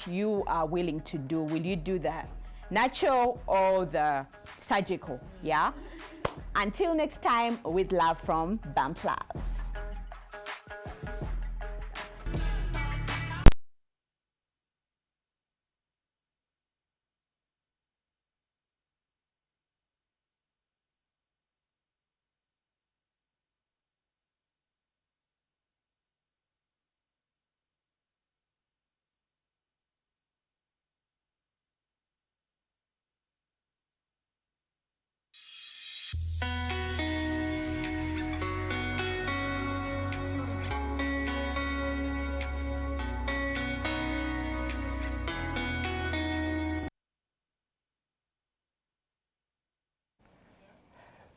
which you are willing to do. Will you do the natural or the surgical? Yeah. Until next time, with love from Bump Love.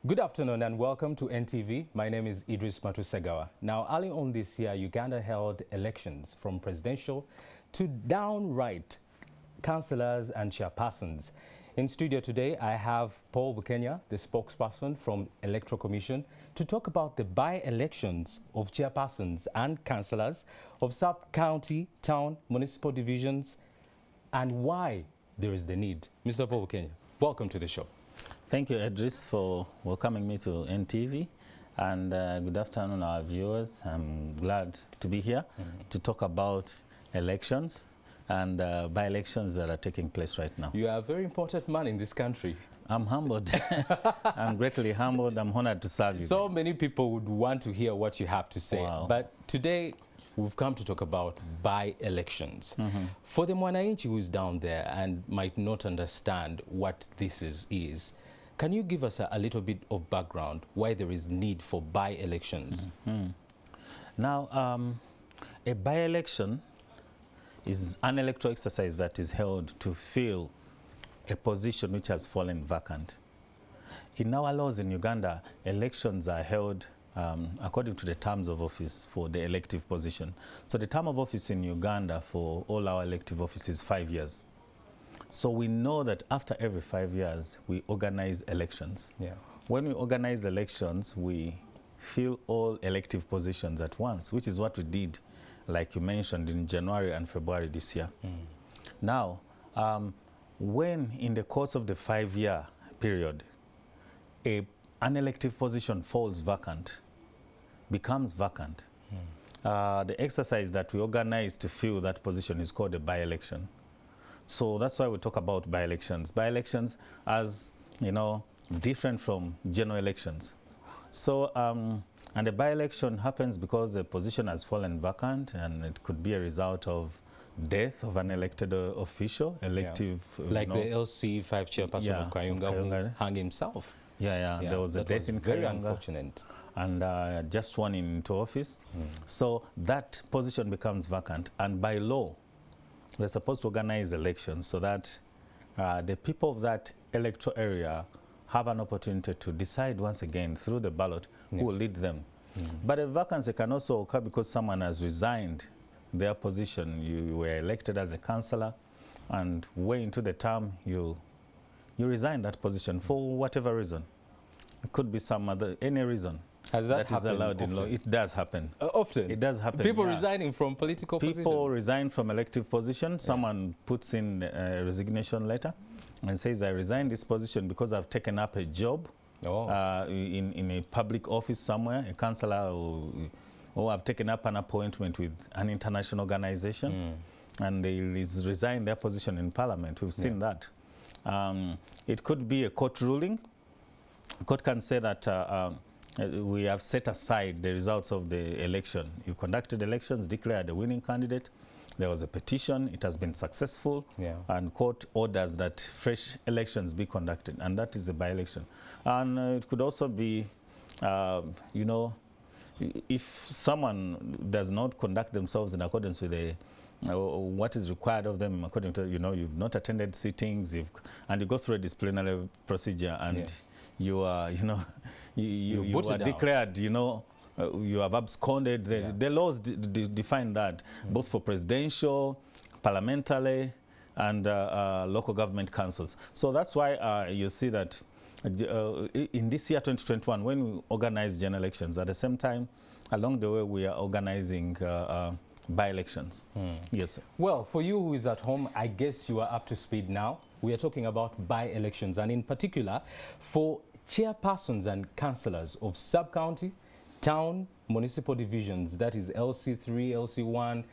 Good afternoon and welcome to NTV. My name is Idris Matusegawa. Now, early on this year, Uganda held elections from presidential to downright councillors and chairpersons. In studio today, I have Paul Bukenya, the spokesperson from Electoral Commission, to talk about the by-elections of chairpersons and councillors of sub-county, town, municipal divisions, and why there is the need. Mr. Paul Bukenya, welcome to the show. Thank you, Idris, for welcoming me to NTV, and good afternoon, our viewers. I'm glad to be here to talk about elections and by-elections that are taking place right now. You are a very important man in this country. I'm humbled. I'm greatly humbled. I'm honored to serve you. So many people would want to hear what you have to say, but today we've come to talk about by-elections. For the Mwananchi who's down there and might not understand what this is, can you give us a little bit of background why there is need for by-elections? Now, a by-election is an electoral exercise that is held to fill a position which has fallen vacant. In our laws in Uganda, elections are held according to the terms of office for the elective position. So the term of office in Uganda for all our elective offices is 5 years. So we know that after every 5 years, we organize elections. When we organize elections, we fill all elective positions at once, which is what we did, like you mentioned, in January and February this year. Now, when in the course of the 5-year period, an elective position falls vacant, becomes vacant, the exercise that we organize to fill that position is called a by-election. So that's why we talk about by-elections. By-elections, as you know, different from general elections. So, and the by-election happens because the position has fallen vacant, and it could be a result of death of an elected official, elective. Like the LC5 chairperson of Kayunga who hung himself. There was a death in very Kayunga, unfortunate. And just sworn into office. So that position becomes vacant, and by law, we're supposed to organize elections so that the people of that electoral area have an opportunity to decide once again through the ballot who will lead them. But a vacancy can also occur because someone has resigned their position. You were elected as a councillor, and way into the term, you resign that position for whatever reason. It could be any reason. Has that is allowed in law. It does happen. Often? It does happen. People resigning from political positions? People resign from elective positions. Someone puts in a resignation letter and says, I resign this position because I've taken up a job in a public office somewhere, a councillor, or I've taken up an appointment with an international organization, and they resign their position in parliament. We've seen that. It could be a court ruling. The court can say that we have set aside the results of the election. You conducted elections, declared the winning candidate. There was a petition. It has been successful. And court orders that fresh elections be conducted. And that is a by-election. And it could also be, you know, if someone does not conduct themselves in accordance with what is required of them, according to, you know, you've not attended sittings, and you go through a disciplinary procedure, and you are, you know, you are declared, you know, you have absconded. The laws define that, both for presidential, parliamentary, and local government councils. So that's why you see that in this year 2021, when we organize general elections, at the same time, along the way, we are organizing by-elections. Yes, sir. Well, for you who is at home, I guess you are up to speed now. We are talking about by-elections, and in particular for chairpersons and councillors of sub-county, town, municipal divisions, that is LC3, LC1,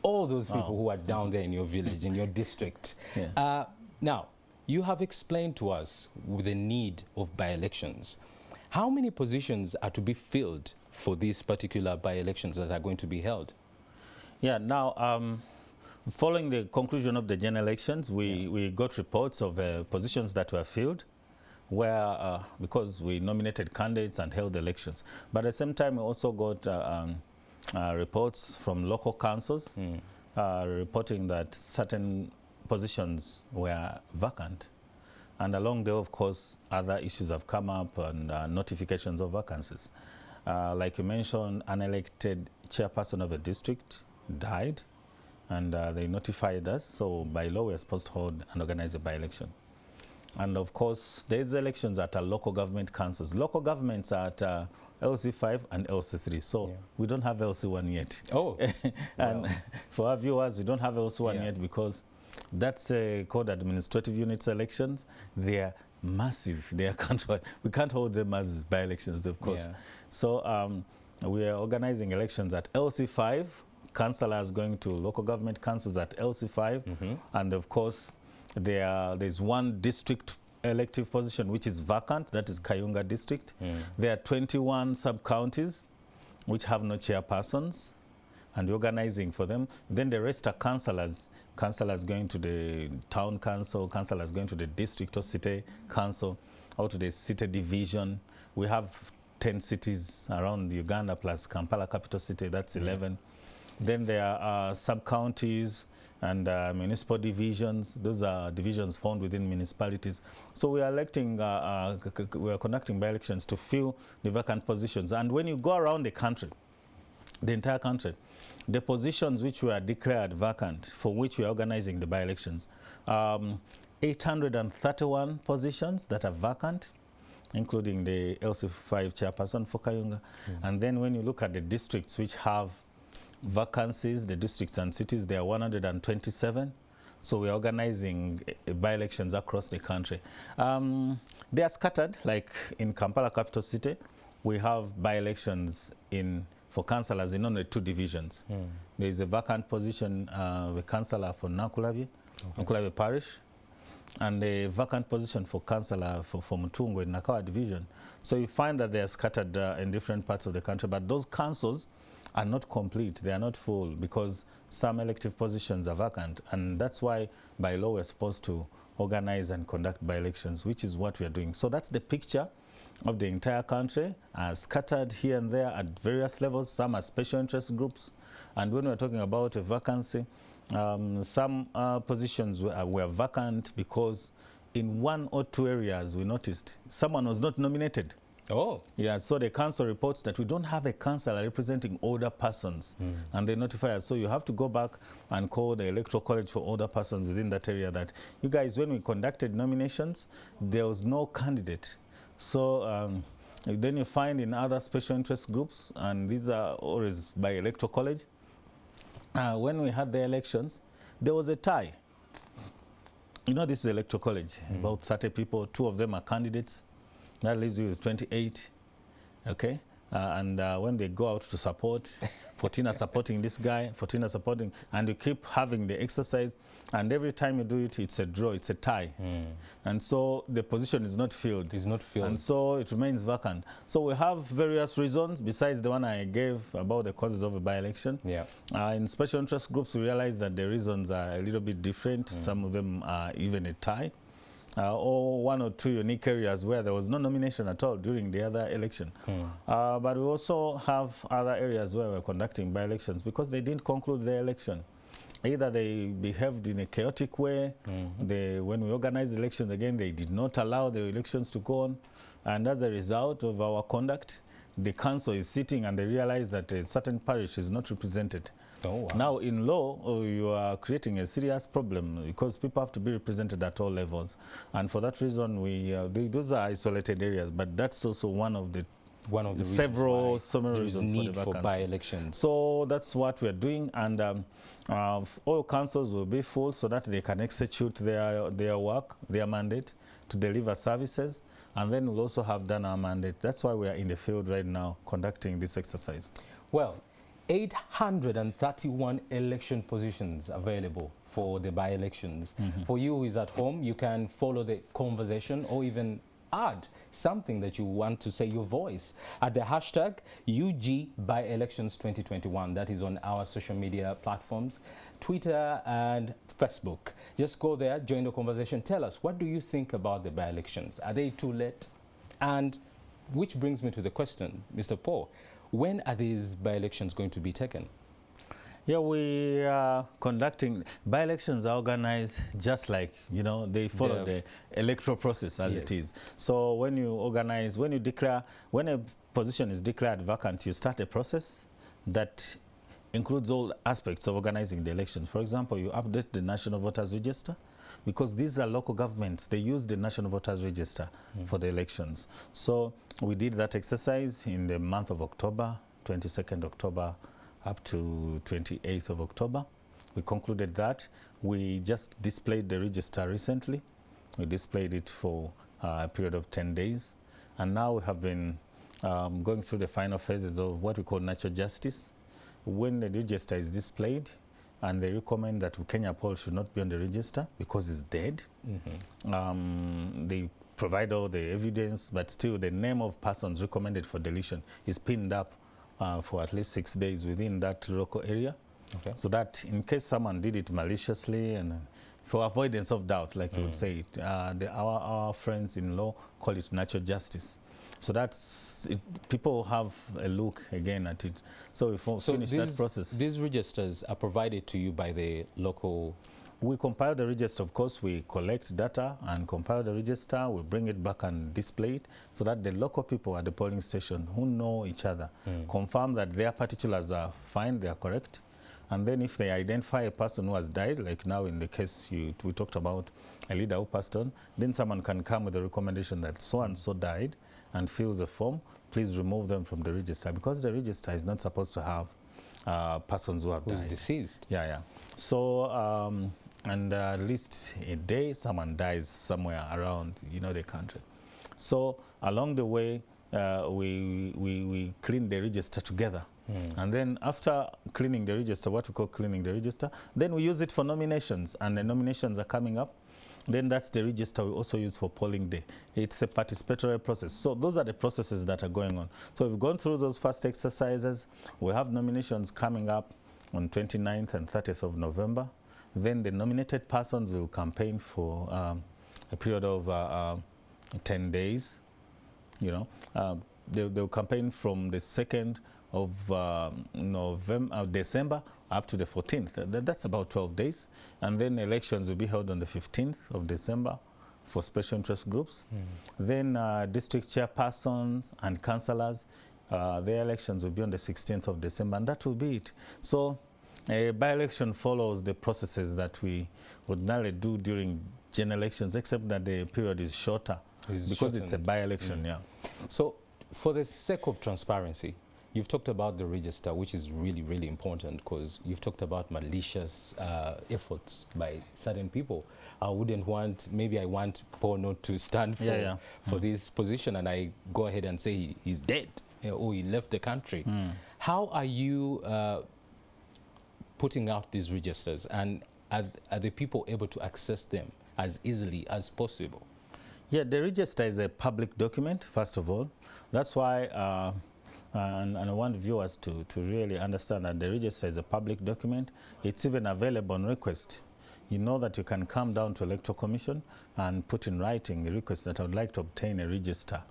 all those people who are down there in your village, in your district. Yeah. Now, you have explained to us the need of by-elections. How many positions are to be filled for these particular by-elections that are going to be held? Yeah, now, following the conclusion of the general elections, we got reports of positions that were filled where, because we nominated candidates and held elections. But at the same time, we also got reports from local councils reporting that certain positions were vacant. And along there, of course, other issues have come up and notifications of vacancies. Like you mentioned, an elected chairperson of a district died, and they notified us. So by law, we are supposed to hold and organize a by-election. And of course, there's elections at our local government councils. Local governments are at LC5 and LC3. So we don't have LC1 yet. Oh. And for our viewers, we don't have LC1 yet because that's called administrative units elections. They are massive. They are countrywide. We can't hold them as by-elections, of course. So we are organizing elections at LC5, councillors going to local government councils at LC5, and of course there's one district elective position which is vacant, that is Kayunga district. There are 21 sub-counties which have no chairpersons, and we're organizing for them. Then the rest are councillors, councillors going to the town council, councillors going to the district or city council, or to the city division. We have 10 cities around Uganda plus Kampala capital city, that's 11. Then there are sub-counties and municipal divisions. Those are divisions found within municipalities. So we are electing, we are conducting by-elections to fill the vacant positions. And when you go around the country, the entire country, the positions which were declared vacant, for which we are organizing the by-elections, 831 positions that are vacant, including the LC5 chairperson for Kayunga. And then when you look at the districts which have vacancies, the districts and cities, there are 127. So we are organizing by-elections across the country. They are scattered, like in Kampala capital city, we have by-elections for councillors in only 2 divisions. There is a vacant position, the councillor for Nankulabi, Nankulabi parish, and a vacant position for councillor for Mutungo in Nakawa division. So you find that they are scattered in different parts of the country, but those councils are not complete, they are not full, because some elective positions are vacant, and that's why by law we're supposed to organize and conduct by-elections, which is what we are doing. So that's the picture of the entire country, scattered here and there at various levels. Some are special interest groups, and when we're talking about a vacancy, some positions were vacant because in 1 or 2 areas we noticed someone was not nominated. Oh. Yeah, so the council reports that we don't have a councillor representing older persons, and they notify us. So you have to go back and call the electoral college for older persons within that area that, you guys, when we conducted nominations, there was no candidate. So then you find in other special interest groups, and these are always by electoral college, when we had the elections, there was a tie. You know, this is electoral college, about 30 people, 2 of them are candidates. That leaves you with 28, okay? And when they go out to support, 14 are supporting this guy, 14 are supporting, and you keep having the exercise, and every time you do it, it's a draw, it's a tie. And so the position is not filled. It's not filled. And so it remains vacant. So we have various reasons, besides the one I gave about the causes of a by-election. Yeah. In special interest groups, we realize that the reasons are a little bit different. Some of them are even a tie. Or 1 or 2 unique areas where there was no nomination at all during the other election. But we also have other areas where we're conducting by-elections because they didn't conclude the election. Either they behaved in a chaotic way, when we organized the elections again, they did not allow the elections to go on, and as a result of our conduct, the council is sitting and they realize that a certain parish is not represented. Oh, wow. Now, in law, you are creating a serious problem because people have to be represented at all levels. And for that reason, those are isolated areas, but that's also one of the one of the several summary there is reasons need for for by-elections. So that's what we're doing, and all councils will be full so that they can execute their work, their mandate to deliver services, and then we'll also have done our mandate. That's why we are in the field right now conducting this exercise. Well, 831 election positions available for the by-elections. For you who is at home, you can follow the conversation or even add something that you want to say, your voice, at the hashtag UGByelections2021. That is on our social media platforms, Twitter and Facebook. Just go there, join the conversation. Tell us, what do you think about the by-elections? Are they too late? And which brings me to the question, Mr. Paul, when are these by-elections going to be taken? Yeah, we are conducting by-elections are organized just like, they follow the electoral process as it is. So when you organize, when a position is declared vacant, you start a process that includes all aspects of organizing the election. For example, you update the National Voters Register, because these are local governments. They use the National Voters Register for the elections. So we did that exercise in the month of October, 22nd October, up to 28th of October. We concluded that. We just displayed the register recently. We displayed it for a period of 10 days. And now we have been going through the final phases of what we call natural justice. When the register is displayed, and they recommend that Kenya Paul should not be on the register because it's dead. They provide all the evidence, but still the name of persons recommended for deletion is pinned up for at least 6 days within that local area. Okay. So that in case someone did it maliciously and for avoidance of doubt, like you would say it, our friends-in-law call it natural justice. So that's it, people have a look again at it. So we finish that process. These registers are provided to you by the local. We compile the register, of course. We collect data and compile the register. We bring it back and display it so that the local people at the polling station who know each other confirm that their particulars are fine, they are correct. And then if they identify a person who has died, like now in the case we talked about a leader who passed on, then someone can come with a recommendation that so-and-so died and fills a form. Please remove them from the register, because the register is not supposed to have persons who have died. Who's deceased. Yeah, yeah. So, and at least a day someone dies somewhere around, the country. So along the way, we clean the register together. And then after cleaning the register, what we call cleaning the register, then we use it for nominations, and the nominations are coming up. Then that's the register we also use for polling day. It's a participatory process. So those are the processes that are going on. So we've gone through those first exercises. We have nominations coming up on 29th and 30th of November. Then the nominated persons will campaign for a period of 10 days. They'll campaign from the 2nd of December up to the 14th. That's about 12 days. And then elections will be held on the 15th of December for special interest groups. Then district chairpersons and councillors, their elections will be on the 16th of December, and that will be it. So a by-election follows the processes that we ordinarily do during general elections, except that the period is shorter because it's a by-election. So for the sake of transparency, you've talked about the register, which is really, really important, because you've talked about malicious efforts by certain people. I wouldn't want, maybe I want Paul not to stand for this position, and I go ahead and say he's dead, or he left the country. How are you putting out these registers, and are the people able to access them as easily as possible? Yeah, the register is a public document, first of all. That's why and I want viewers to really understand that the register is a public document. It's even available on request. You know that you can come down to Electoral Commission and put in writing a request that I would like to obtain a register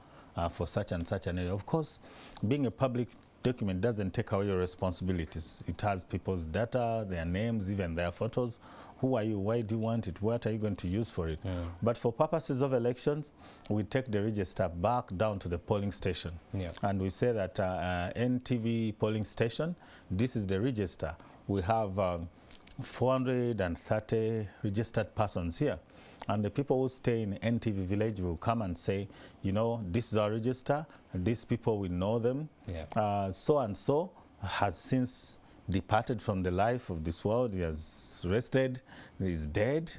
for such and such an area. Of course, being a public document doesn't take away your responsibilities. It has people's data, their names, even their photos. Who are you? Why do you want it? What are you going to use for it? But for purposes of elections, we take the register back down to the polling station. And we say that NTV polling station, this is the register. We have 430 registered persons here. And the people who stay in NTV village will come and say, you know, this is our register, these people, we know them. Yeah. So and so has since departed from the life of this world. He has rested, he is dead,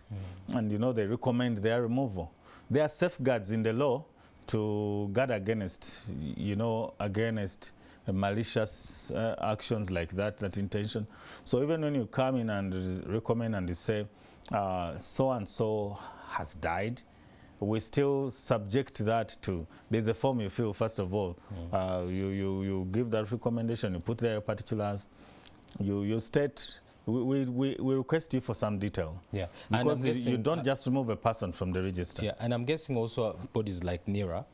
and you know, they recommend their removal. There are safeguards in the law to guard against, you know, against malicious actions like that, that intention. So even when you come in and recommend and you say, so and so has died, we still subject that to, there's a form you fill first of all. You give that recommendation, you put there particulars, you state, we request you for some detail. Yeah. Because you don't just remove a person from the register. Yeah, and I'm guessing also bodies like NERA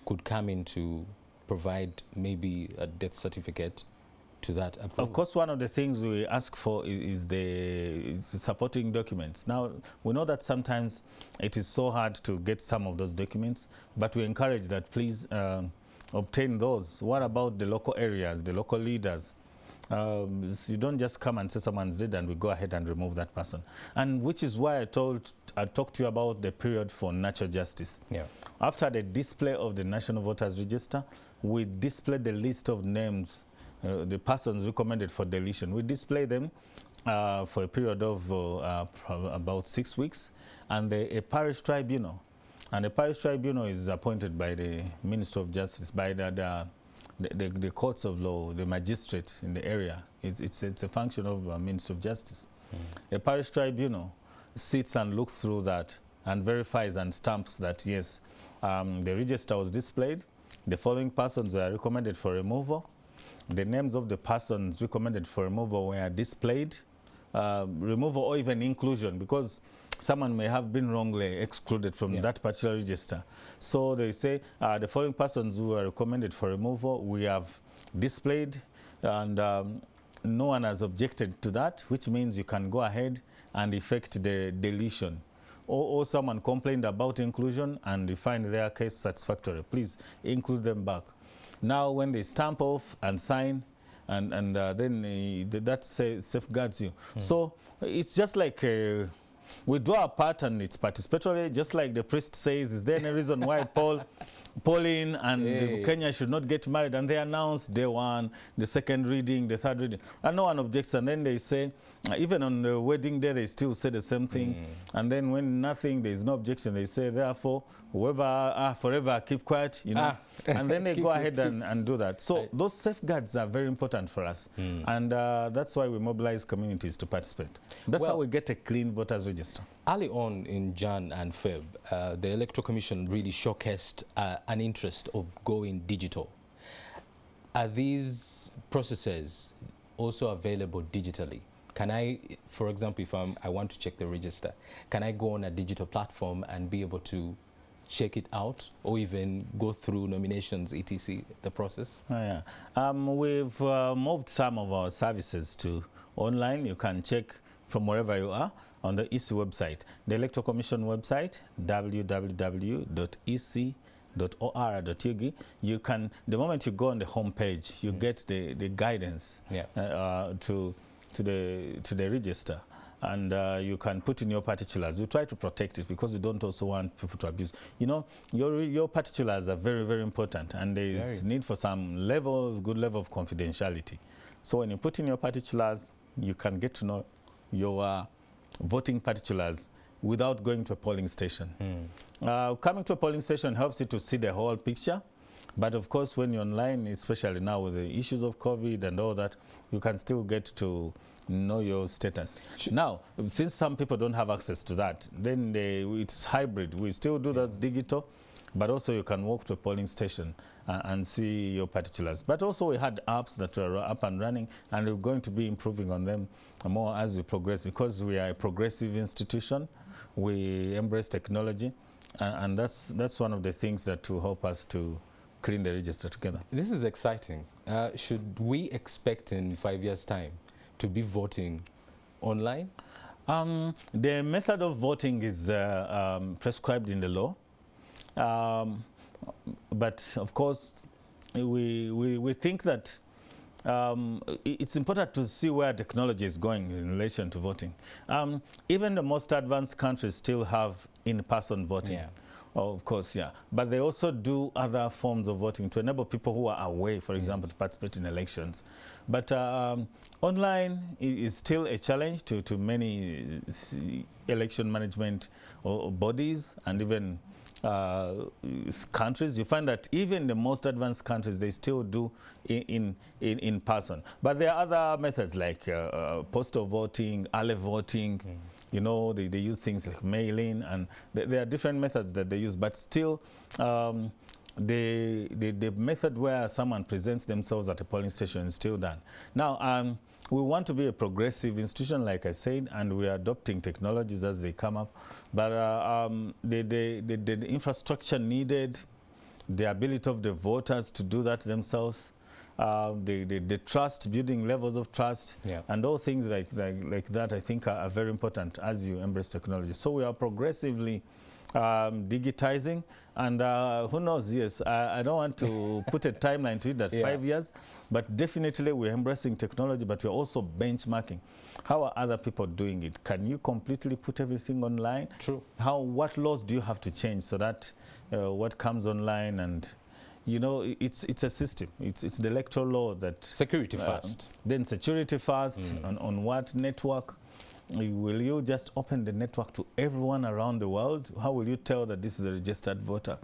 could come in to provide maybe a death certificate to that approval. Of course, one of the things we ask for is the supporting documents. Now, we know that sometimes it is so hard to get some of those documents, but we encourage that please obtain those. What about the local areas, the local leaders? You don't just come and say someone's dead and we go ahead and remove that person. And which is why I talked to you about the period for natural justice. Yeah. After the display of the National Voters Register, we display the list of names, the persons recommended for deletion. We display them for a period of about 6 weeks, and a parish tribunal. And the parish tribunal is appointed by the Minister of Justice, by the courts of law, the magistrates in the area. It's a function of Minister of Justice. A parish tribunal sits and looks through that and verifies and stamps that, yes, the register was displayed, the following persons were recommended for removal, the names of the persons recommended for removal were displayed, removal or even inclusion, because someone may have been wrongly excluded from that particular register. So they say the following persons who are recommended for removal, we have displayed, and no one has objected to that, which means you can go ahead and effect the deletion. Or someone complained about inclusion and you find their case satisfactory, please include them back. Now when they stamp off and sign, and then that safeguards you. So it's just like we draw a part and it's participatory, just like the priest says, is there any reason why Pauline and Kenya should not get married? And they announce day one, the second reading, the third reading, and no one objects. And then they say, even on the wedding day, they still say the same thing. And then when nothing, there is no objection, they say, therefore, whoever forever keep quiet, you know. And then they go ahead and do that. So those safeguards are very important for us. And that's why we mobilize communities to participate. That's how we get a clean voters register. Early on in Jan and Feb, the Electoral Commission really showcased an interest of going digital. Are these processes also available digitally? Can I, for example, if I want to check the register, can I go on a digital platform and be able to check it out, or even go through nominations, etc., the process? We've moved some of our services to online. You can check from wherever you are on the EC website, the Electoral Commission website, www.ec.or.ug. You can, the moment you go on the home page, you get the guidance to the register, and you can put in your particulars. We try to protect it because we don't also want people to abuse. You know, your particulars are very, very important, and there is need for some good level of confidentiality. So when you put in your particulars, you can get to know your voting particulars without going to a polling station. Coming to a polling station helps you to see the whole picture. But of course, when you're online, especially now with the issues of COVID and all that, you can still get to know your status. Now, since some people don't have access to that, then it's hybrid. We still do that digital, but also you can walk to a polling station and see your particulars. But also we had apps that were up and running, and we're going to be improving on them more as we progress, because we are a progressive institution. We embrace technology, and that's one of the things that will help us to clean the register together. This is exciting. Should we expect in 5 years' time to be voting online? The method of voting is prescribed in the law. But of course, we think that it's important to see where technology is going in relation to voting. Even the most advanced countries still have in-person voting. Yeah. Oh, of course, yeah. But they also do other forms of voting to enable people who are away, for example, to participate in elections. But online is still a challenge to many election management bodies and even countries. You find that even the most advanced countries, they still do in person. But there are other methods like postal voting, early voting. You know, they use things like mail-in, and there are different methods that they use. But still, the method where someone presents themselves at a polling station is still done. Now, we want to be a progressive institution, like I said, and we are adopting technologies as they come up. But the infrastructure needed, the ability of the voters to do that themselves, the trust, building levels of trust, and all things like that, I think are very important as you embrace technology. So we are progressively digitizing, and who knows, yes, I don't want to put a timeline to it that 5 years, but definitely we're embracing technology, but we're also benchmarking. How are other people doing it? Can you completely put everything online? True. What laws do you have to change so that what comes online, and you know, it's a system. It's the electoral law that security first. Then security first. On what network? Will you just open the network to everyone around the world? How will you tell that this is a registered voter?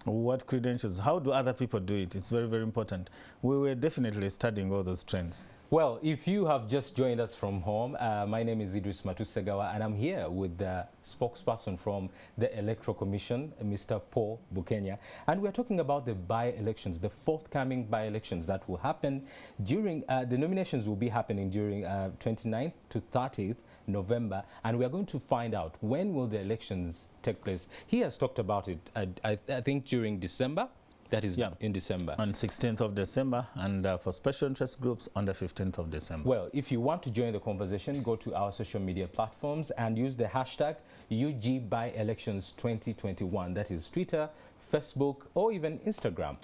What credentials? How do other people do it? It's very, very important. We were definitely studying all those trends. Well, if you have just joined us from home, my name is Idris Matusegawa, and I'm here with the spokesperson from the Electoral Commission, Mr. Paul Bukenya. And we're talking about the by-elections, the forthcoming by-elections that will happen during, the nominations will be happening during 29th to 30th November, and we are going to find out when will the elections take place. He has talked about it, I think, during December. That is in December. On 16th of December, and for special interest groups on the 15th of December. Well, if you want to join the conversation, go to our social media platforms and use the hashtag UGByelections2021. That is Twitter, Facebook, or even Instagram.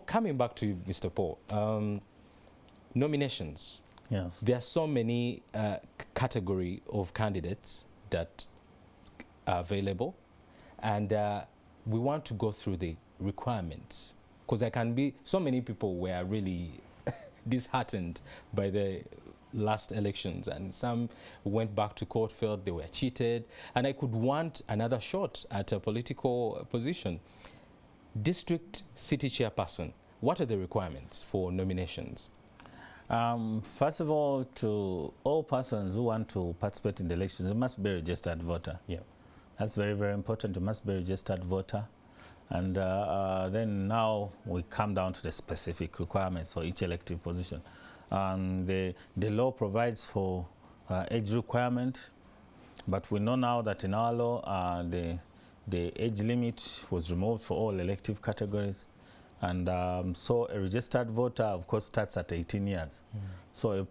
Coming back to you, Mr. Paul, nominations. Yes. There are so many category of candidates that are available, and we want to go through the requirements, because there can be so many people were really disheartened by the last elections, and some went back to court, felt they were cheated, and I could want another shot at a political position. District city chairperson, what are the requirements for nominations? First of all, to all persons who want to participate in the elections, you must be a registered voter. That's very, very important. You must be a registered voter. And then now we come down to the specific requirements for each elective position. The law provides for age requirement, but we know now that in our law the age limit was removed for all elective categories. And so a registered voter, of course, starts at 18 years. So a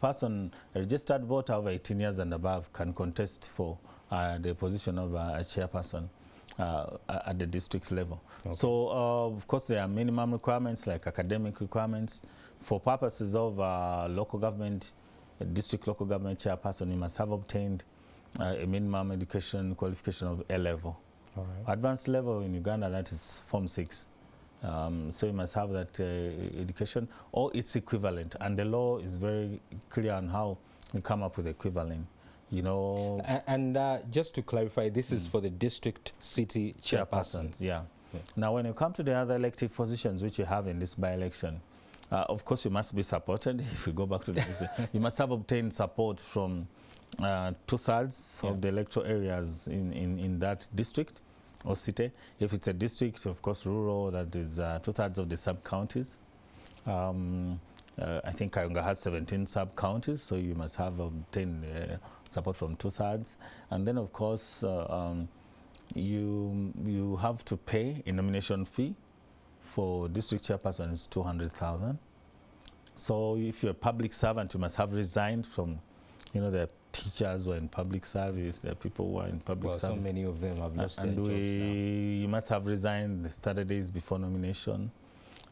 registered voter over 18 years and above can contest for the position of a chairperson at the district level. So, of course, there are minimum requirements like academic requirements. For purposes of local government, district local government chairperson, you must have obtained a minimum education qualification of A level. Advanced level in Uganda, that is Form 6. So you must have that education or its equivalent. And the law is very clear on how you come up with equivalent. You know, and just to clarify, this is for the district city chairpersons. Now, when you come to the other elective positions which you have in this by-election, of course, you must be supported. If you go back to the you must have obtained support from 2/3 of the electoral areas in that district or city. If it's a district, of course, rural, that is 2/3 of the sub-counties. I think Kayunga has 17 sub-counties, so you must have obtained support from 2/3. And then, of course, you have to pay a nomination fee for district chairperson is 200,000. So if you're a public servant, you must have resigned from, you know, the teachers who are in public service, there are people who are in public service. So many of them have lost their jobs now. You must have resigned 30 days before nomination.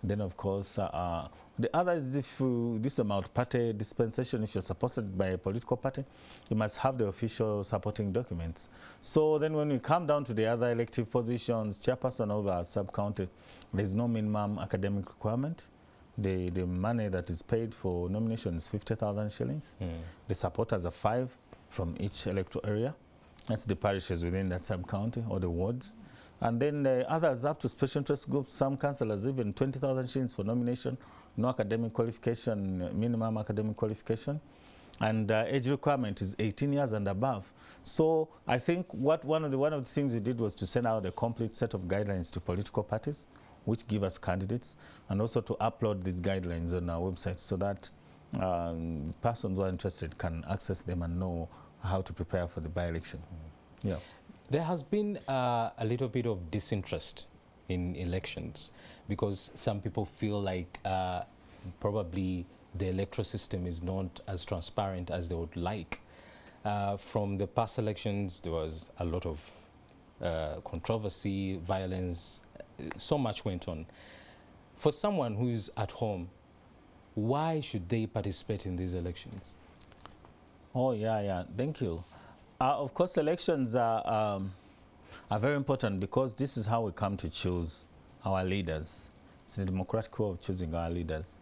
Then, of course, the other is if this is a multi-party dispensation, if you're supported by a political party, you must have the official supporting documents. So then when we come down to the other elective positions, chairperson of a sub-county, there's no minimum academic requirement. The money that is paid for nomination is 50,000 shillings. The supporters are 5 from each electoral area. That's the parishes within that sub-county or the wards. And then the others up to special interest groups, some councillors even 20,000 shillings for nomination, no academic qualification, minimum academic qualification. And age requirement is 18 years and above. So I think one of the things we did was to send out a complete set of guidelines to political parties, which give us candidates, and also to upload these guidelines on our website so that persons who are interested can access them and know how to prepare for the by-election. Yeah. There has been a little bit of disinterest in elections because some people feel like probably the electoral system is not as transparent as they would like. From the past elections, there was a lot of controversy, violence, so much went on. For someone who's at home, why should they participate in these elections? Oh, yeah, thank you. Of course, elections are very important because this is how we come to choose our leaders. It's a democratic way of choosing our leaders.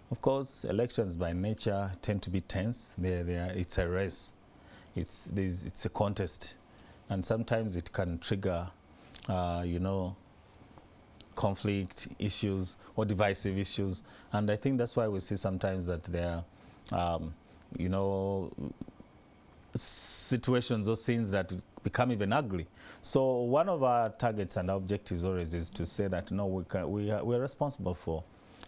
Of course, elections by nature tend to be tense. It's a race. It's a contest. And sometimes it can trigger, you know, conflict issues or divisive issues. And I think that's why we see sometimes that there are, you know, situations or scenes that become even ugly. So one of our targets and objectives always is to say that no, we're responsible for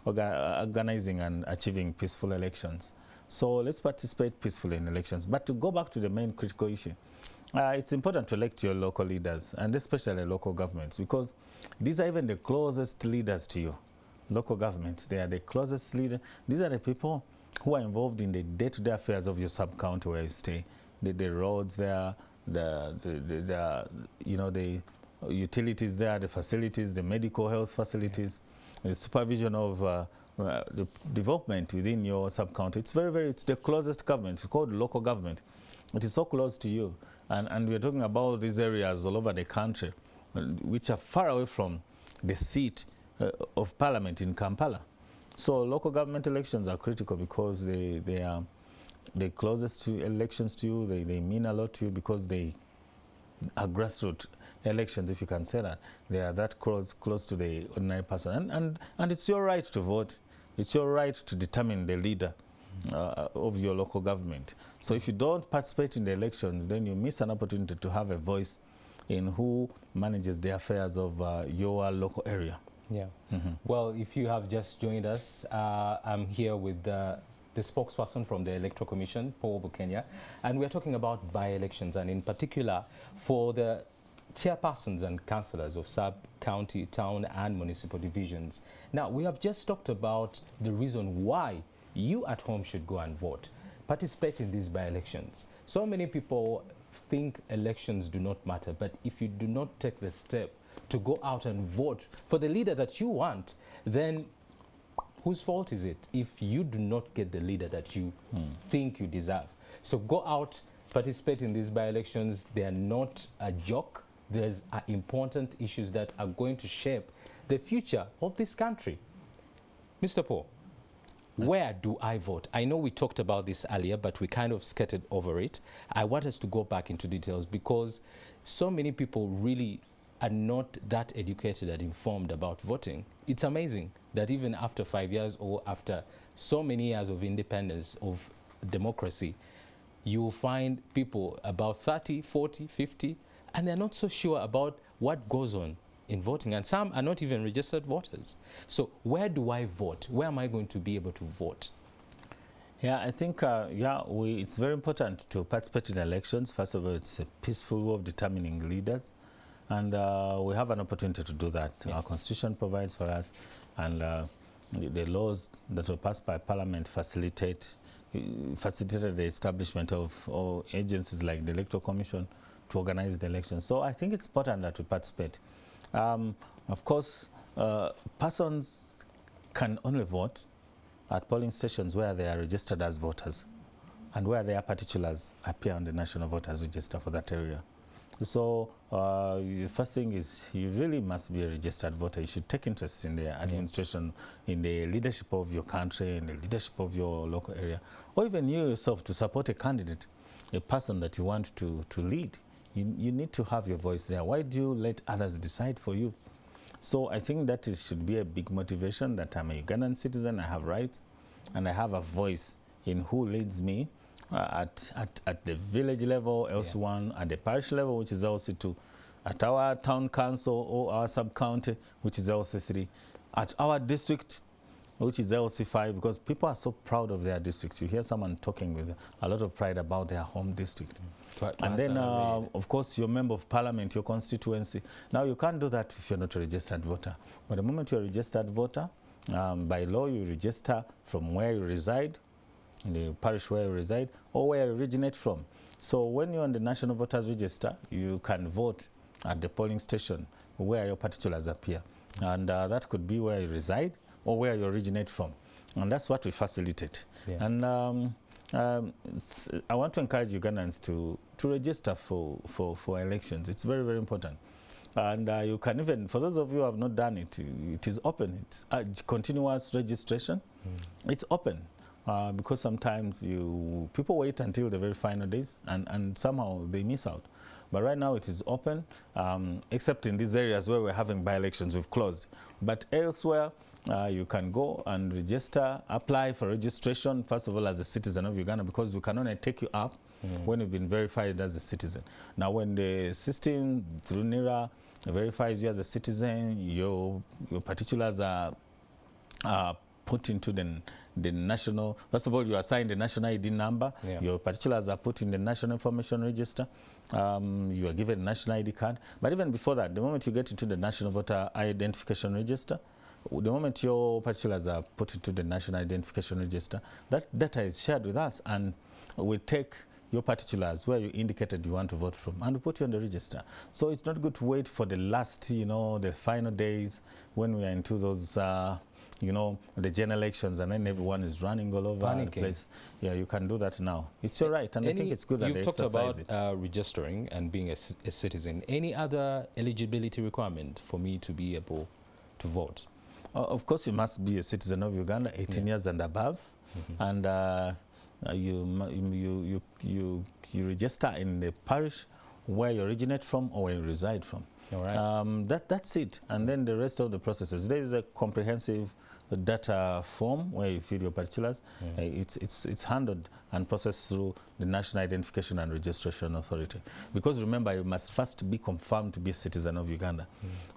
organizing and achieving peaceful elections. So let's participate peacefully in elections. But to go back to the main critical issue, it's important to elect your local leaders, and especially local governments, because these are even the closest leaders to you. Local governments, they are the closest leaders. These are the people who are involved in the day-to-day affairs of your sub-county where you stay. The roads there, you know, the utilities there, the facilities, the medical health facilities, the supervision of the development within your sub-county. It's it's the closest government. It's called local government. It is so close to you. And we're talking about these areas all over the country, which are far away from the seat of parliament in Kampala. So local government elections are critical because they are the closest to elections to you. They mean a lot to you because they are grassroots elections, if you can say that. They are that close to the ordinary person. And it's your right to vote. It's your right to determine the leader of your local government. So if you don't participate in the elections, then you miss an opportunity to have a voice in who manages the affairs of your local area. Yeah. Well, if you have just joined us, I'm here with the spokesperson from the Electoral Commission, Paul Bukenya, and we're talking about by-elections, and in particular for the chairpersons and councillors of sub-county, town and municipal divisions. Now, we have just talked about the reason why you at home should go and vote, participate in these by-elections. So many people think elections do not matter, but if you do not take the step to go out and vote for the leader that you want, then whose fault is it if you do not get the leader that you think you deserve? So go out, participate in these by-elections. They are not a joke. There's important issues that are going to shape the future of this country. Mr. Paul, where do I vote? I know we talked about this earlier, but we kind of skirted over it. I want us to go back into details because so many people really are not that educated and informed about voting. It's amazing that even after 5 years or after so many years of independence, of democracy, you will find people about 30, 40, 50, and they're not so sure about what goes on in voting. And some are not even registered voters. So where do I vote? Where am I going to be able to vote? Yeah, I think, it's very important to participate in elections. First of all, it's a peaceful way of determining leaders. And we have an opportunity to do that. Yes. Our constitution provides for us, and the laws that were passed by Parliament facilitated the establishment of agencies like the Electoral Commission to organize the elections. So I think it's important that we participate. Of course, persons can only vote at polling stations where they are registered as voters and where their particulars appear on the National Voters Register for that area. So the first thing is you really must be a registered voter. You should take interest in the administration, in the leadership of your country, in the leadership of your local area, or even you yourself to support a candidate, a person that you want to lead. You need to have your voice there. Why do you let others decide for you? So I think that should be a big motivation, that I'm a Ugandan citizen, I have rights, and I have a voice in who leads me at the village level, LC1, at the parish level, which is LC2, at our town council or our sub-county, which is LC3, at our district, which is LC5, because people are so proud of their districts. You hear someone talking with a lot of pride about their home district. And then, of course, your member of parliament, your constituency. Now, you can't do that if you're not a registered voter. But the moment you're a registered voter, by law, you register from where you reside, in the parish where you reside, or where you originate from. So when you're on the National Voters Register, you can vote at the polling station where your particulars appear. And that could be where you reside or where you originate from. And that's what we facilitate. Yeah. And I want to encourage Ugandans to register for elections. It's very, very important. And you can even, for those of you who have not done it, it is open. It's continuous registration. It's open. Because sometimes people wait until the very final days and somehow they miss out. But right now it is open, except in these areas where we're having by-elections, we've closed. But elsewhere, you can go and register, apply for registration, first of all, as a citizen of Uganda, because we can only take you up when you've been verified as a citizen. Now, when the system through NIRA verifies you as a citizen, your particulars are put into the national, first of all, you assign the national ID number, your particulars are put in the National Information Register, you are given a national ID card. But even before that, the moment you get into the National Voter Identification Register, the moment your particulars are put into the National Identification Register, that data is shared with us, and we take your particulars where you indicated you want to vote from, and we put you on the register. So it's not good to wait for the last, the final days when we are into those the general elections, and then everyone is running all over the place. Yeah, you can do that now. It's all right, and I think it's good that they exercise it. You've talked about registering and being a citizen. Any other eligibility requirement for me to be able to vote? Of course, you must be a citizen of Uganda, 18 years and above, and you register in the parish where you originate from or where you reside from. All right. That's it, and then the rest of the processes. There is a comprehensive data form where you fill your particulars. It's handled and processed through the National Identification and Registration Authority. Because remember, you must first be confirmed to be a citizen of Uganda.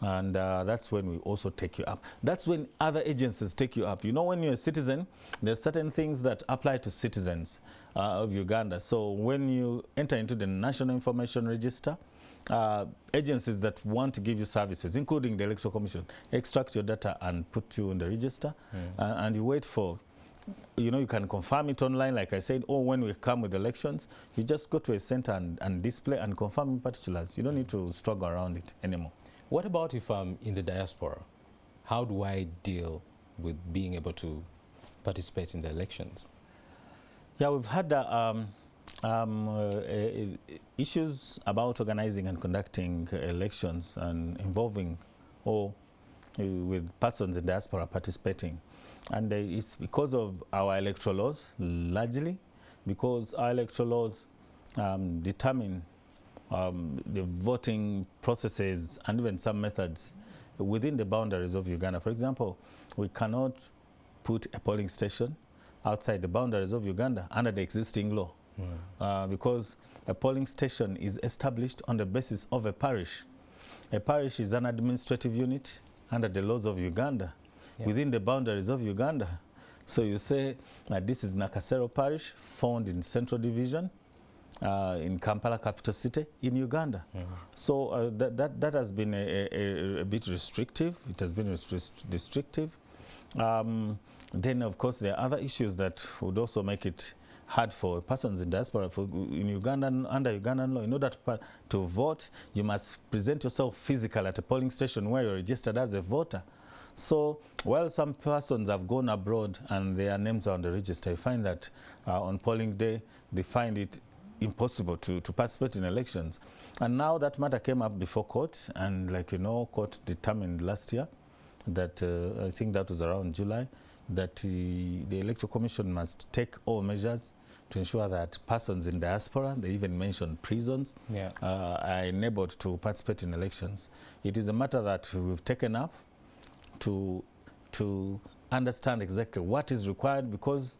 And that's when we also take you up. That's when other agencies take you up. When you're a citizen, there's certain things that apply to citizens of Uganda. So when you enter into the National Information Register, agencies that want to give you services, including the Electoral Commission, extract your data and put you in the register, and you wait for, you can confirm it online, like I said, or when we come with elections, you just go to a center and display and confirm in particulars. You don't need to struggle around it anymore. What about if I'm in the diaspora? How do I deal with being able to participate in the elections? Yeah, we've had issues about organizing and conducting elections and involving with persons in diaspora participating. And it's because of our electoral laws, largely, because our electoral laws determine the voting processes and even some methods within the boundaries of Uganda. For example, we cannot put a polling station outside the boundaries of Uganda under the existing law. Because a polling station is established on the basis of a parish. A parish is an administrative unit under the laws of Uganda, within the boundaries of Uganda. So you say this is Nakasero Parish, found in Central Division, in Kampala, capital city, in Uganda. So that has been a bit restrictive. It has been restrictive. Then, of course, there are other issues that would also make it hard for persons in diaspora. In Uganda, under Ugandan law, in order to vote, you must present yourself physically at a polling station where you're registered as a voter. So while some persons have gone abroad and their names are on the register, you find that on polling day, they find it impossible to participate in elections. And now that matter came up before court, and like you know, court determined last year that, I think that was around July, that the Electoral Commission must take all measures to ensure that persons in diaspora, they even mentioned prisons, are enabled to participate in elections. It is a matter that we've taken up to understand exactly what is required, because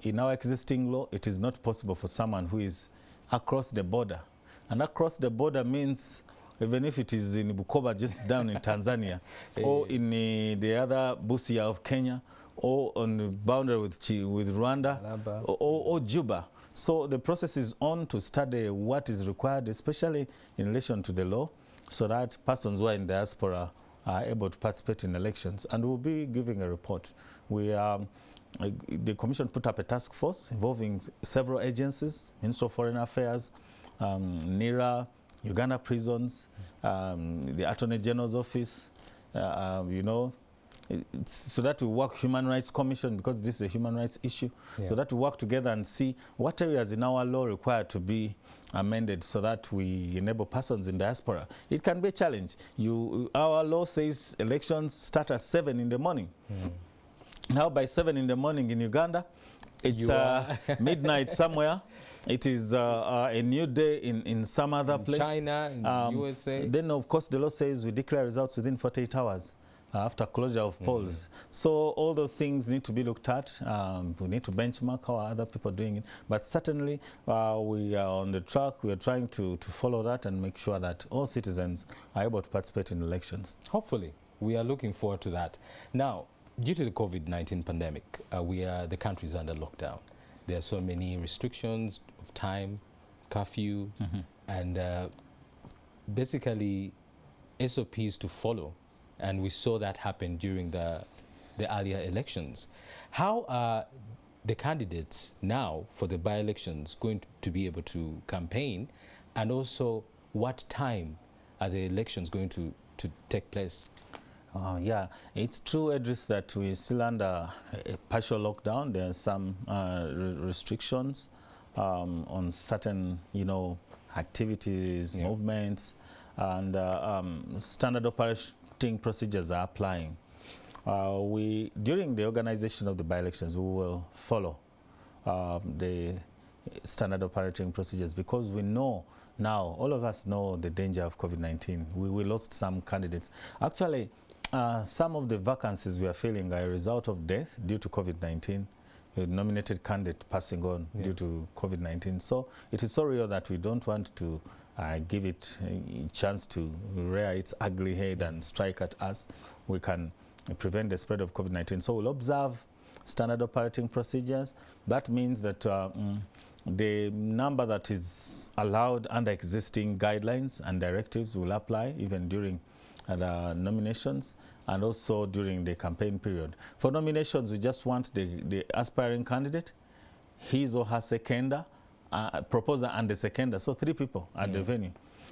in our existing law, it is not possible for someone who is across the border. And across the border means even if it is in Bukoba, just down in Tanzania, or in the other Busia of Kenya, or on the boundary with Rwanda, or Juba. So the process is on to study what is required, especially in relation to the law, so that persons who are in diaspora are able to participate in elections. And we'll be giving a report. The Commission put up a task force involving several agencies, Ministry of Foreign Affairs, NIRA, Uganda Prisons, the Attorney General's Office, you know, so that we work Human Rights Commission, because this is a human rights issue, so that we work together and see what areas in our law require to be amended so that we enable persons in diaspora. It can be a challenge. Our law says elections start at 7 in the morning. Now by 7 in the morning in Uganda, it's midnight somewhere. It is a new day in some other place. China, in USA. Then of course the law says we declare results within 48 hours. After closure of polls. So all those things need to be looked at. We need to benchmark how other people are doing it. But certainly we are on the track. We are trying to follow that and make sure that all citizens are able to participate in elections. Hopefully. We are looking forward to that. Now, due to the COVID-19 pandemic, the country is under lockdown. There are so many restrictions of time, curfew, and basically SOPs to follow. And we saw that happen during the earlier elections. How are the candidates now for the by-elections going to be able to campaign? And also, what time are the elections going to take place? Yeah, it's true, Idris, that we're still under a partial lockdown. There are some restrictions on certain, activities, movements, and standard operating procedures are applying. During the organization of the by-elections, we will follow the standard operating procedures, because we know now, all of us know the danger of COVID-19. We lost some candidates. Actually, some of the vacancies we are filling are a result of death due to COVID-19. A nominated candidate passing on due to COVID-19. So it is so real that we don't want to give it a chance to rear its ugly head and strike at us. We can prevent the spread of COVID-19. So we'll observe standard operating procedures. That means that the number that is allowed under existing guidelines and directives will apply even during the nominations and also during the campaign period. For nominations, we just want the aspiring candidate, his or her seconder, proposer and the seconder, so 3 people at the venue.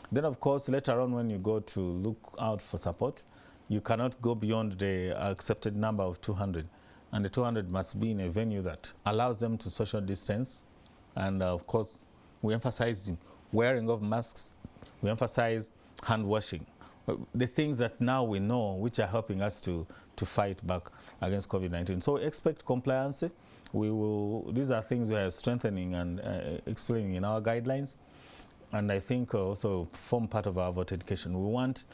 Then of course later on when you go to look out for support, you cannot go beyond the accepted number of 200, and the 200 must be in a venue that allows them to social distance. And of course we emphasize wearing of masks, we emphasize hand washing, the things that now we know which are helping us to fight back against COVID-19. So expect compliance. These are things we are strengthening and explaining in our guidelines, and I think also form part of our vote education. We want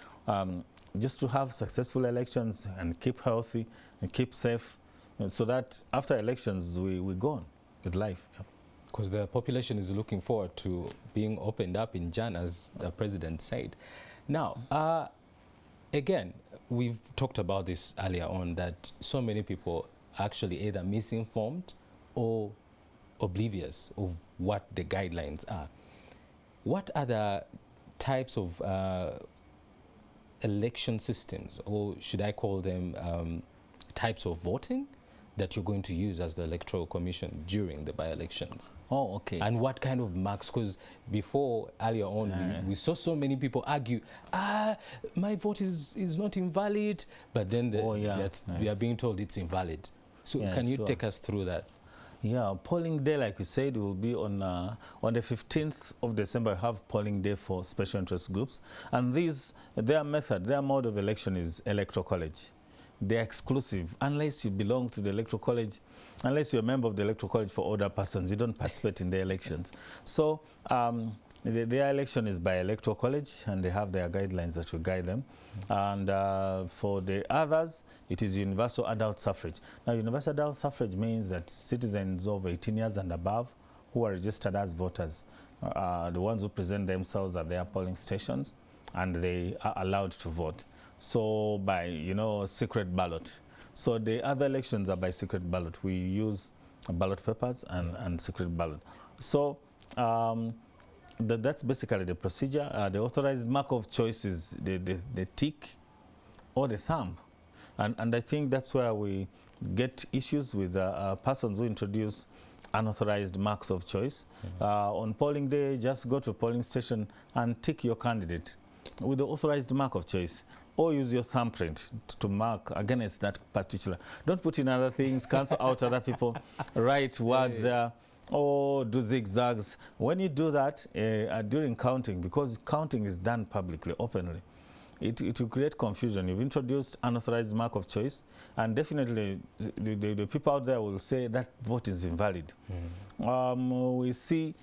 just to have successful elections and keep healthy and keep safe, so that after elections we go on with life. Because the population is looking forward to being opened up in Jan, as the president said. Now, again, we've talked about this earlier on, that so many people are actually either misinformed or oblivious of what the guidelines are. What other types of election systems, or should I call them types of voting, that you're going to use as the Electoral Commission during the by-elections? Oh, okay. And what kind of marks? Because before, earlier on, we saw so many people argue, my vote is not invalid, but then they are being told it's invalid. So can you take us through that? Yeah, polling day, like we said, will be on the 15th of December. We have polling day for special interest groups. And their mode of election is electoral college. They're exclusive. Unless you belong to the electoral college, unless you're a member of the electoral college for other persons, you don't participate in the elections. So their election is by electoral college, and they have their guidelines that will guide them. And for the others, it is universal adult suffrage. Now, universal adult suffrage means that citizens over 18 years and above who are registered as voters, the ones who present themselves at their polling stations, and they are allowed to vote. So by, secret ballot. So the other elections are by secret ballot. We use ballot papers and secret ballot. So that's basically the procedure. The authorized mark of choice is the tick or the thumb. And I think that's where we get issues with persons who introduce unauthorized marks of choice. On polling day, just go to a polling station and tick your candidate with the authorized mark of choice, or use your thumbprint to mark against that particular. Don't put in other things, cancel out other people, write words there, or do zigzags. When you do that during counting, because counting is done publicly, openly, it will create confusion. You've introduced unauthorized mark of choice, and definitely the people out there will say that vote is invalid. We see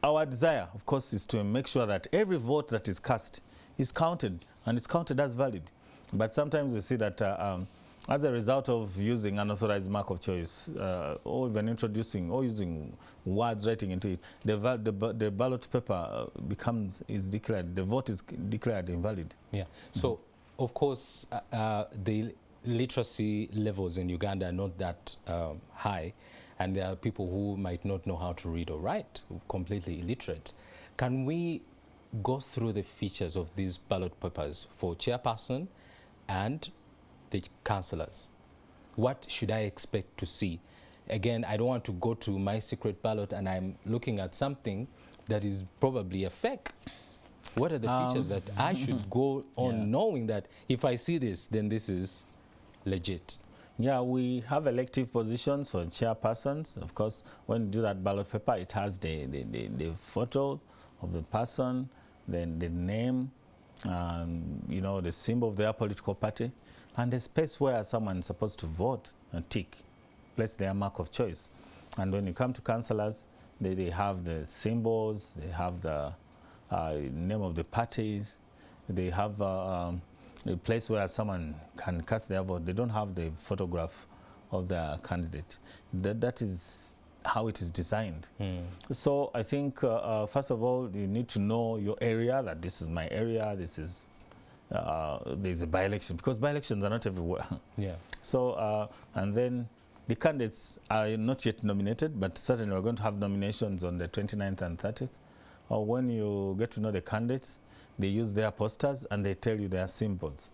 our desire, of course, is to make sure that every vote that is cast is counted, and it's counted as valid. But sometimes we see that as a result of using unauthorized mark of choice, or even introducing or using words writing into it, the ballot paper is declared, the vote is declared invalid. Yeah. So, of course, the literacy levels in Uganda are not that high, and there are people who might not know how to read or write, completely illiterate. Can we go through the features of these ballot papers for chairperson and the councillors? What should I expect to see? Again, I don't want to go to my secret ballot and I'm looking at something that is probably a fake. What are the features that I should go on knowing that if I see this, then this is legit? Yeah, we have elective positions for chairpersons. Of course, when you do that ballot paper, it has the photo of the person, then the name, the symbol of their political party, and the space where someone is supposed to vote and tick, place their mark of choice. And when you come to councillors, they have the symbols, they have the name of the parties, they have a place where someone can cast their vote. They don't have the photograph of the candidate. That is how it is designed. So I think, first of all, you need to know your area, that this is my area, this is, there's a by-election, because by-elections are not everywhere. Yeah. So, and then the candidates are not yet nominated, but certainly we're going to have nominations on the 29th and 30th. Or when you get to know the candidates, they use their posters and they tell you their symbols.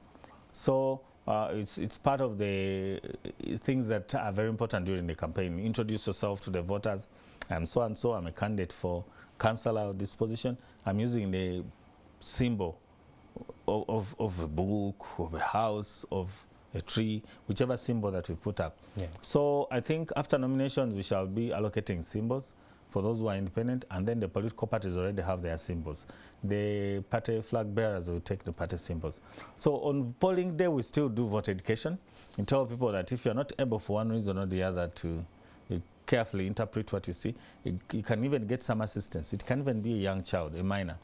So it's part of the things that are very important during the campaign. Introduce yourself to the voters. I'm so and so. I'm a candidate for councillor of this position. I'm using the symbol of a book, of a house, of a tree, whichever symbol that we put up. Yeah. So I think after nominations, we shall be allocating symbols for those who are independent, and then the political parties already have their symbols. The party flag bearers will take the party symbols. So on polling day, we still do vote education and tell people that if you're not able for one reason or the other to carefully interpret what you see, you can even get some assistance. It can even be a young child, a minor.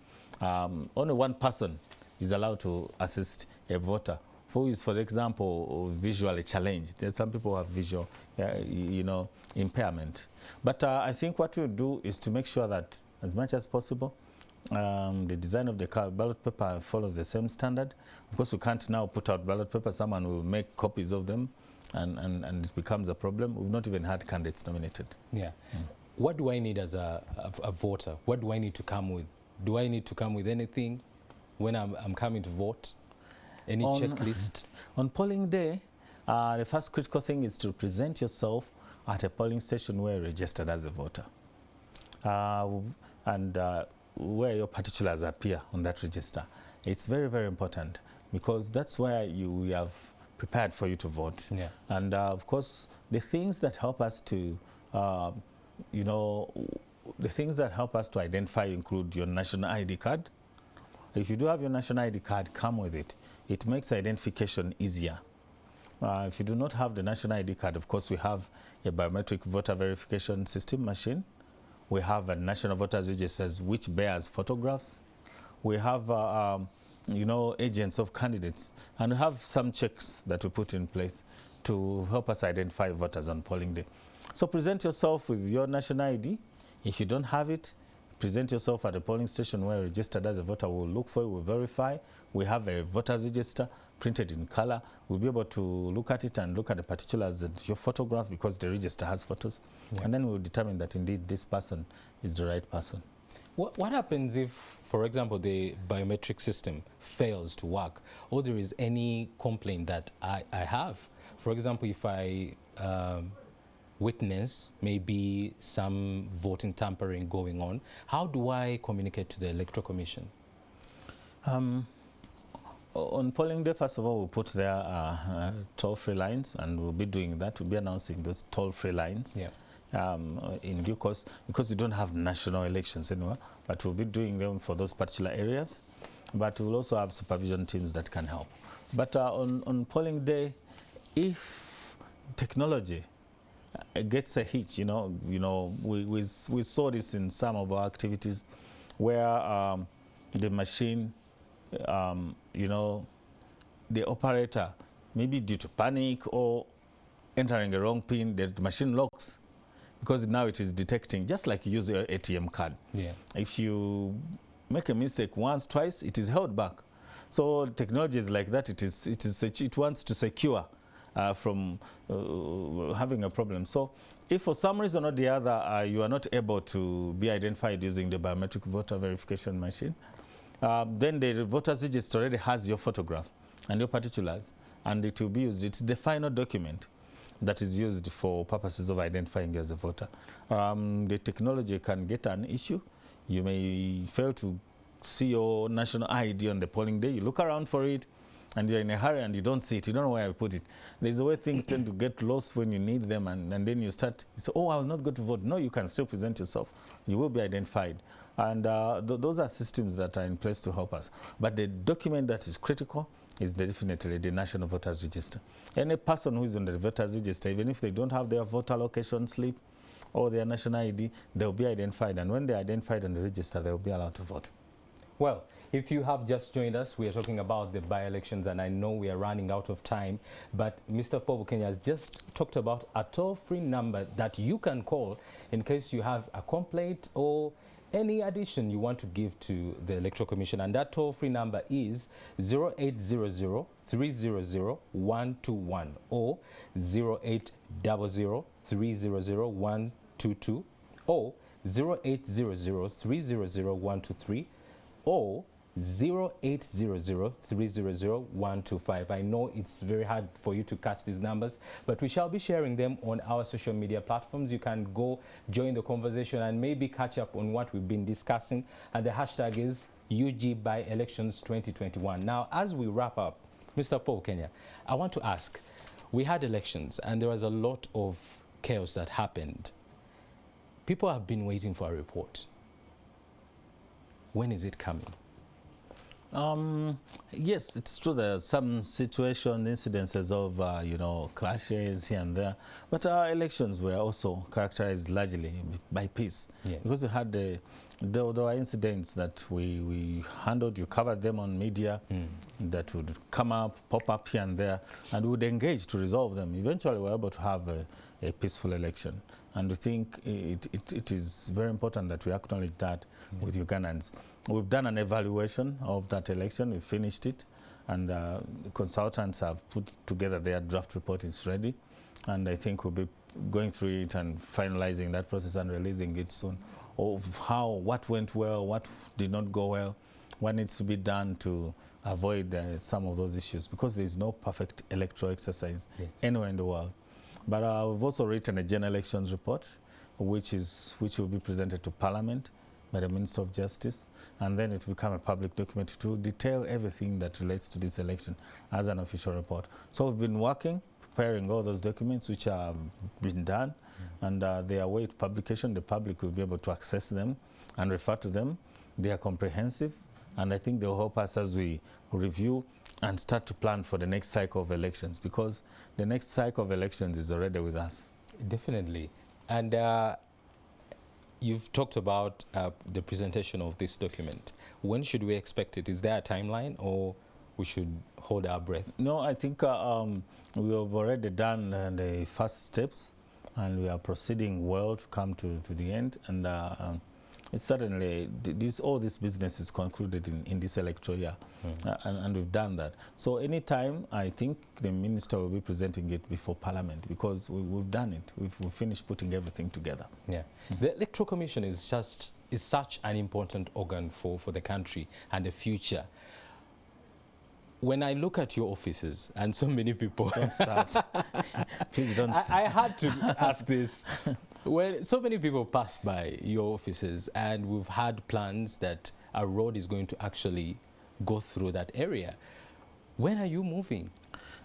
Only one person is allowed to assist a voter who is, for example, visually challenged. There's some people who have visual, impairment. But I think what we'll do is to make sure that, as much as possible, the design of the ballot paper follows the same standard. Of course, we can't now put out ballot paper. Someone will make copies of them, and it becomes a problem. We've not even had candidates nominated. Yeah. What do I need as a voter? What do I need to come with? Do I need to come with anything when I'm coming to vote? Any checklist? On polling day, The first critical thing is to present yourself at a polling station where you're registered as a voter, and where your particulars appear on that register. It's very, very important, because that's where we have prepared for you to vote. Yeah. And of course, the things that help us to, the things that help us to identify include your national ID card. If you do have your national ID card, come with it. It makes identification easier. If you do not have the national ID card, of course, we have a biometric voter verification system machine. We have a national voters registers which bears photographs. We have, agents of candidates, and we have some checks that we put in place to help us identify voters on polling day. So present yourself with your national ID. If you don't have it, present yourself at a polling station where you're registered as a voter. We'll look for you, we'll verify. We have a voters register printed in color. We'll be able to look at it and look at the particulars and your photograph, because the register has photos. Yeah. And then we'll determine that indeed this person is the right person. What happens if, for example, the biometric system fails to work, or there is any complaint that I have? For example, if I witness maybe some voting tampering going on, how do I communicate to the Electoral Commission? On polling day, first of all, we'll put there toll-free lines, and we'll be doing that. We'll be announcing those toll-free lines. Yeah. In due course, because we don't have national elections anymore, but we'll be doing them for those particular areas. But we'll also have supervision teams that can help. But on polling day, if technology gets a hitch, we saw this in some of our activities, where the machine, the operator, maybe due to panic or entering a wrong pin, the machine locks, because now it is detecting, just like you use your ATM card. Yeah. If you make a mistake once, twice, it is held back. So technology is like that. It wants to secure from having a problem. So if for some reason or the other you are not able to be identified using the biometric voter verification machine, then the voters register already has your photograph and your particulars, and it will be used. It's the final document that is used for purposes of identifying you as a voter. The technology can get an issue. You may fail to see your national ID on the polling day. You look around for it, and you're in a hurry and you don't see it. You don't know where I put it. There's a way things tend to get lost when you need them, and then you say, oh, I will not go to vote. No, you can still present yourself. You will be identified. And those are systems that are in place to help us. But the document that is critical is definitely the National Voters Register. Any person who is on the Voters Register, even if they don't have their voter location slip or their national ID, they'll be identified. And when they're identified on the register, they'll be allowed to vote. Well, if you have just joined us, we are talking about the by-elections, and I know we are running out of time, but Mr. Paul Kenya has just talked about a toll-free number that you can call in case you have a complaint or any addition you want to give to the Electoral Commission, and that toll-free number is 0800-300-121 or 0800-300-122 or 0800-300-123 or 0800-300-125. I know it's very hard for you to catch these numbers, but we shall be sharing them on our social media platforms. You can go join the conversation and maybe catch up on what we've been discussing. And the hashtag is UG by Elections 2021. Now, as we wrap up, Mr. Paul Kenya, I want to ask, we had elections and there was a lot of chaos that happened. People have been waiting for a report. When is it coming? Yes, it's true there are some incidences of, clashes here and there. But our elections were also characterized largely by peace. Yes. Because we had there were incidents that we handled, you covered them on media, that would come up, pop up here and there, and we would engage to resolve them. Eventually, we were able to have a peaceful election. And we think it is very important that we acknowledge that with Ugandans. We've done an evaluation of that election. We finished it, and consultants have put together their draft report. It's ready, and I think we'll be going through it and finalizing that process and releasing it soon, of what went well, what did not go well, what needs to be done to avoid some of those issues, because there is no perfect electoral exercise anywhere in the world. But we've also written a general elections report, which will be presented to Parliament by the Minister of Justice, and then it will become a public document to detail everything that relates to this election as an official report. So we've been working, preparing all those documents which have been done, and they await publication. The public will be able to access them and refer to them. They are comprehensive, and I think they'll help us as we review and start to plan for the next cycle of elections, because the next cycle of elections is already with us. Definitely. And you've talked about the presentation of this document. When should we expect it? Is there a timeline, or we should hold our breath? No, I think we have already done the first steps, and we are proceeding well to come to the end. And it's certainly, all this business is concluded in this electoral year, and we've done that. So anytime, I think the minister will be presenting it before Parliament, because we've done it. We've finished putting everything together. Yeah. The Electoral Commission is such an important organ for the country and the future. When I look at your offices, and so many people... Don't start. Please don't start. I had to ask this. When so many people pass by your offices, and we've had plans that a road is going to actually go through that area. When are you moving?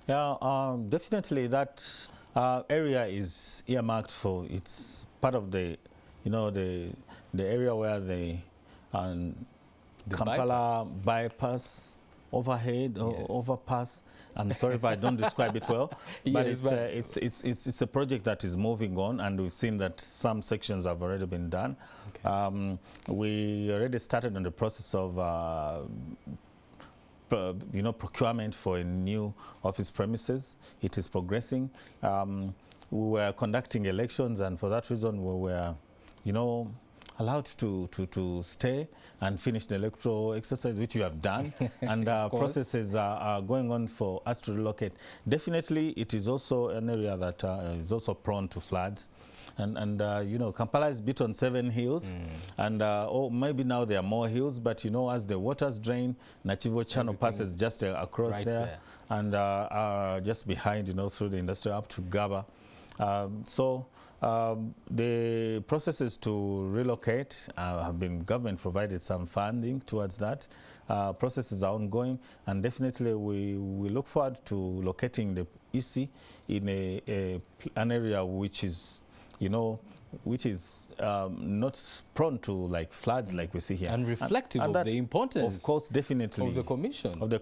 Yeah, definitely that area is earmarked for, it's part of the, the area where the Kampala bypass overhead or overpass. I'm sorry if I don't describe it well, but it's a project that is moving on, and we've seen that some sections have already been done. Okay. We already started on the process of procurement for a new office premises. It is progressing. We were conducting elections, and for that reason we were, allowed to stay and finish the electoral exercise, which we have done, and processes are going on for us to relocate. Definitely, it is also an area that is also prone to floods. And Kampala is built on 7 hills, and maybe now there are more hills, but as the waters drain, Nachivo Channel passes just across there, and just behind, through the industrial up to Gov't. The processes to relocate have been, government provided some funding towards that. Processes are ongoing, and definitely we look forward to locating the EC in an area which is, not prone to floods like we see here. And reflective of the importance, of course, definitely, of the commission. The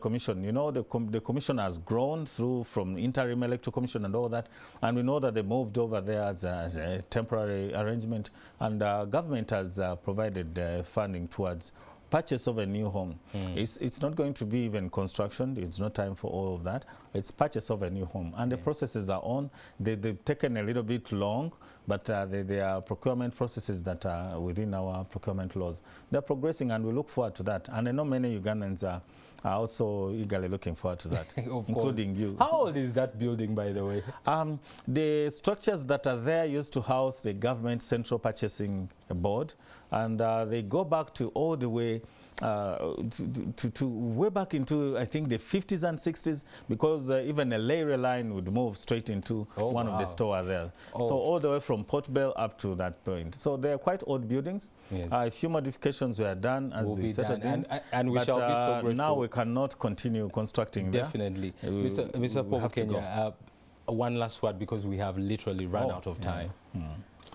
commission has grown from interim electoral commission and all that, and we know that they moved over there as a temporary arrangement, and government has provided funding towards purchase of a new home. It's not going to be even construction. It's not time for all of that. It's purchase of a new home, and the processes are on. They've taken a little bit long, but they are procurement processes that are within our procurement laws. They're progressing, and we look forward to that. And I know many Ugandans are also eagerly looking forward to that, including you. How old is that building, by the way? The structures that are there used to house the government central purchasing board, and they go back to all the way to way back into, I think, the 50s and 60s, because even a railway line would move straight into one of the stores there. So all the way from Port Bell up to that point. So they are quite old buildings. Yes. A few modifications were done as we settled in. And we shall be so grateful. Now we cannot continue constructing Definitely. there. Mr. Paul Kenya, one last word, because we have literally run out of time.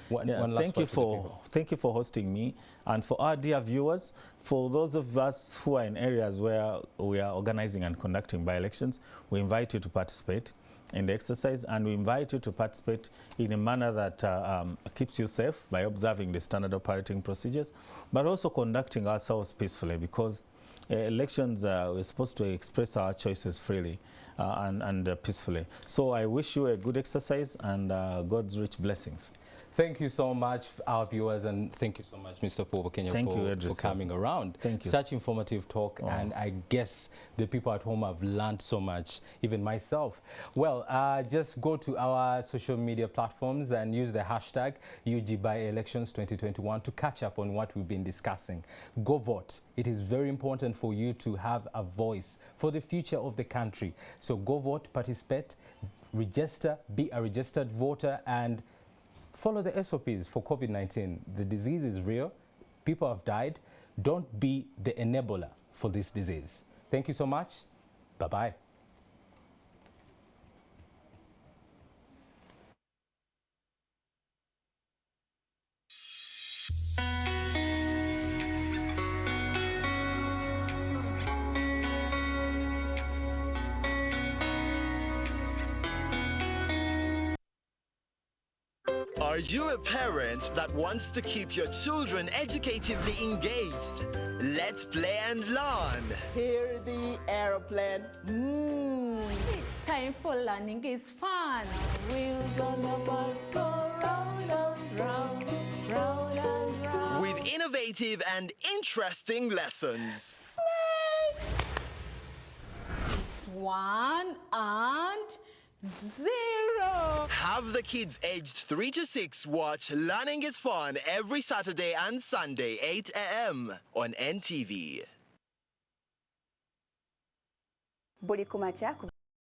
Thank you for hosting me, and for our dear viewers, for those of us who are in areas where we are organizing and conducting by-elections, we invite you to participate in the exercise, and we invite you to participate in a manner that keeps you safe by observing the standard operating procedures, but also conducting ourselves peacefully, because elections, we're supposed to express our choices freely and peacefully. So I wish you a good exercise and God's rich blessings. thank you so much, our viewers, and thank you so much, Mr. Paul Kenya, for coming around. Thank you. Such informative talk, and I guess the people at home have learned so much, even myself. Well, just go to our social media platforms and use the hashtag #UGByelections 2021 to catch up on what we've been discussing. Go vote. It is very important for you to have a voice for the future of the country. So go vote, participate, register, be a registered voter, and follow the SOPs for COVID-19. The disease is real. People have died. Don't be the enabler for this disease. Thank you so much. Bye-bye. Are you a parent that wants to keep your children educatively engaged? Let's play and learn. Hear the airplane. It's time for learning is fun. Wheels on the bus go round and round, round and round. With innovative and interesting lessons. It's 1 and 0. Have the kids aged 3 to 6 watch Learning is Fun every Saturday and Sunday, 8 a.m. on NTV. Buli kumacha